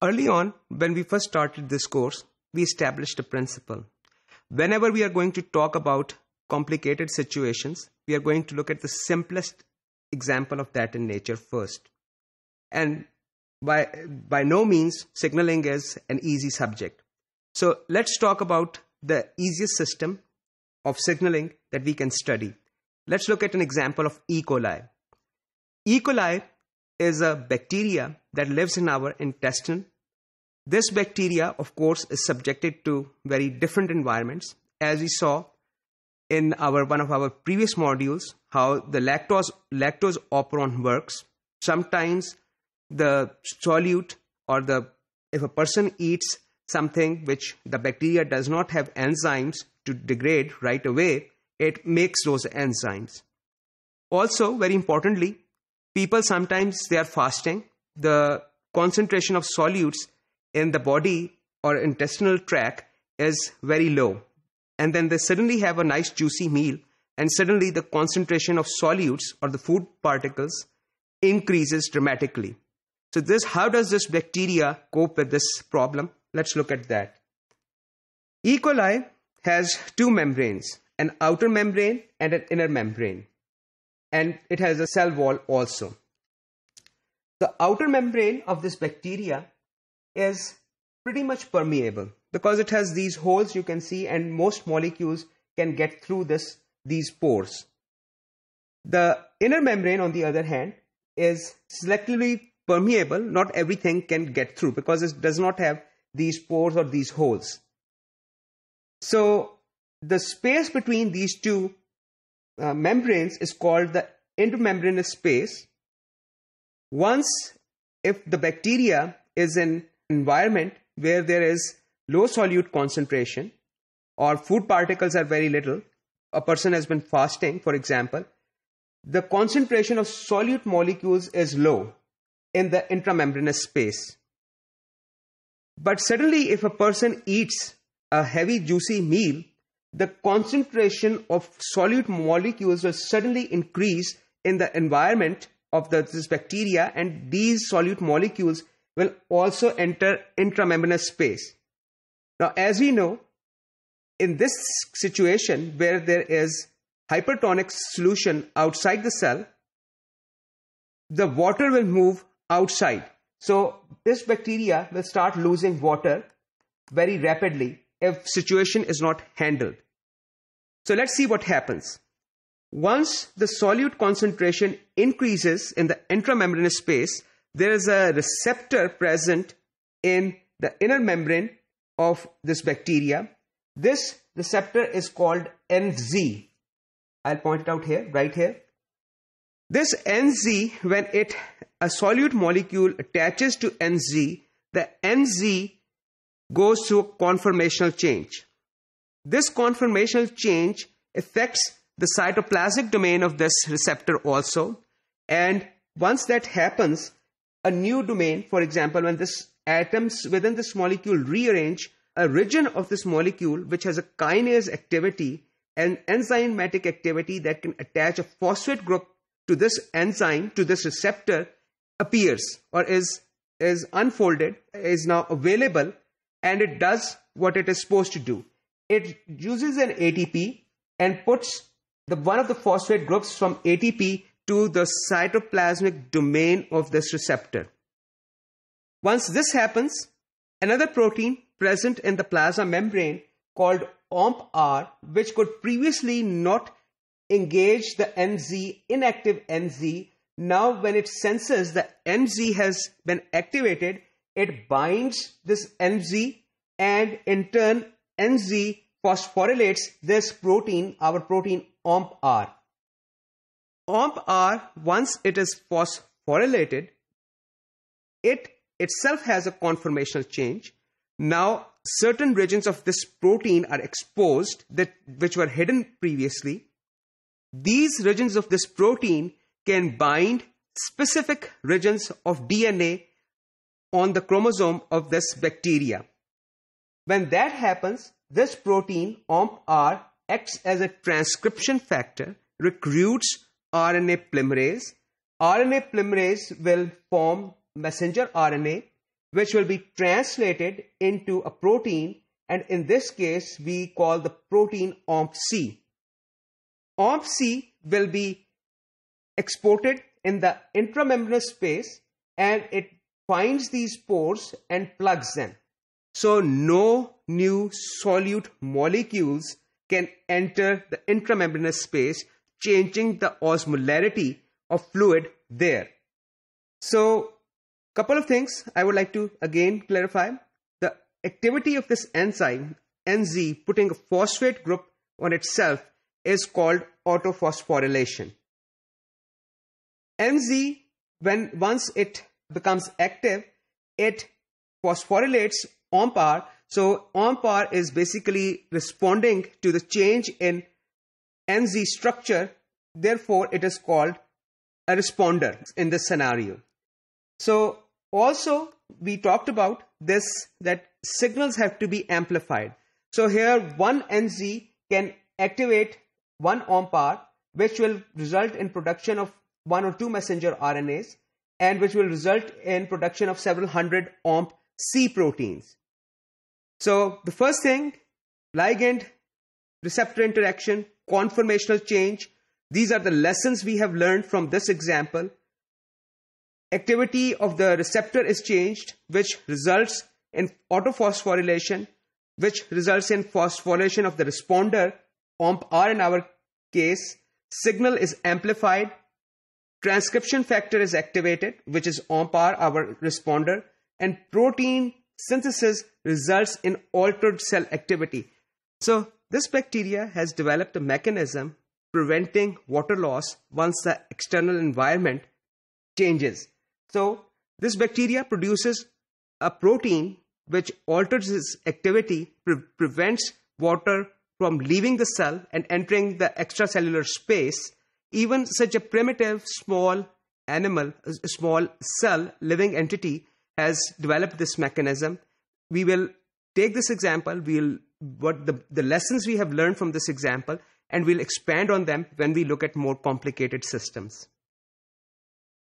Early on, when we first started this course, we established a principle. Whenever we are going to talk about complicated situations, we are going to look at the simplest example of that in nature first. And by no means, signaling is an easy subject. So let's talk about the easiest system of signaling that we can study. Let's look at an example of E. coli. E. coli is a bacteria that lives in our intestine. This bacteria, of course, is subjected to very different environments. As we saw in one of our previous modules, how the lactose operon works. Sometimes the solute if a person eats something which the bacteria does not have enzymes to degrade right away, it makes those enzymes. Also, very importantly, people sometimes they are fasting. The concentration of solutes in the body or intestinal tract is very low. And then they suddenly have a nice juicy meal, and suddenly the concentration of solutes or the food particles increases dramatically. So how does this bacteria cope with this problem? Let's look at that. E. coli has two membranes, an outer membrane and an inner membrane. And it has a cell wall also. The outer membrane of this bacteria is pretty much permeable because it has these holes you can see, and most molecules can get through these pores. The inner membrane, on the other hand, is selectively permeable. Not everything can get through because it does not have these pores or these holes. So the space between these two membranes is called the intermembranous space. Once, if the bacteria is in an environment where there is low solute concentration or food particles are very little, a person has been fasting, for example, the concentration of solute molecules is low in the intramembranous space. But suddenly, if a person eats a heavy juicy meal, the concentration of solute molecules will suddenly increase in the environment of this bacteria, and these solute molecules will also enter intramembranous space. Now, as we know, in this situation where there is hypertonic solution outside the cell, the water will move outside. So this bacteria will start losing water very rapidly if situation is not handled. So let's see what happens. Once the solute concentration increases in the intramembranous space, there is a receptor present in the inner membrane of this bacteria. This receptor is called NZ. I'll point it out here, right here. This NZ, when a solute molecule attaches to NZ, the NZ goes through a conformational change. This conformational change affects the cytoplasmic domain of this receptor also. And once that happens, a new domain, for example, when this atoms within this molecule rearrange, a region of this molecule which has a kinase activity and enzymatic activity that can attach a phosphate group to this enzyme, to this receptor, appears or is unfolded, is now available, and it does what it is supposed to do. It uses an ATP and puts one of the phosphate groups from ATP to the cytoplasmic domain of this receptor. Once this happens, another protein present in the plasma membrane called OMP-R, which could previously not engage the NZ, inactive NZ, now when it senses that NZ has been activated, it binds this NZ, and in turn NZ phosphorylates this protein, our protein OMP-R. OMP-R, once it is phosphorylated, it itself has a conformational change. Now certain regions of this protein are exposed which were hidden previously. These regions of this protein can bind specific regions of DNA on the chromosome of this bacteria. When that happens, this protein OMP-R acts as a transcription factor, recruits RNA polymerase. RNA polymerase will form messenger RNA, which will be translated into a protein, and in this case we call the protein OMP-C. OMP-C will be exported in the intramembranous space, and it finds these pores and plugs them. So no new solute molecules can enter the intramembranous space, changing the osmolarity of fluid there. So couple of things I would like to again clarify. The activity of this enzyme, NZ, putting a phosphate group on itself, is called autophosphorylation. NZ, once it becomes active, it phosphorylates OMP-R. So OMP-R is basically responding to the change in NZ structure. Therefore, it is called a responder in this scenario. So also we talked about this, that signals have to be amplified. So here one NZ can activate one OMP-R, which will result in production of 1 or 2 messenger RNAs, and which will result in production of several hundred OMP-C proteins. So the first thing, ligand receptor interaction, conformational change. These are the lessons we have learned from this example. Activity of the receptor is changed, which results in autophosphorylation, which results in phosphorylation of the responder, OMP-R in our case. Signal is amplified. Transcription factor is activated, which is OMP-R, our responder. And protein synthesis results in altered cell activity. So this bacteria has developed a mechanism preventing water loss once the external environment changes. So this bacteria produces a protein which alters its activity, prevents water from leaving the cell and entering the extracellular space. Even such a primitive small animal, a small cell living entity has developed this mechanism. We will take this example, what the lessons we have learned from this example, and we'll expand on them when we look at more complicated systems.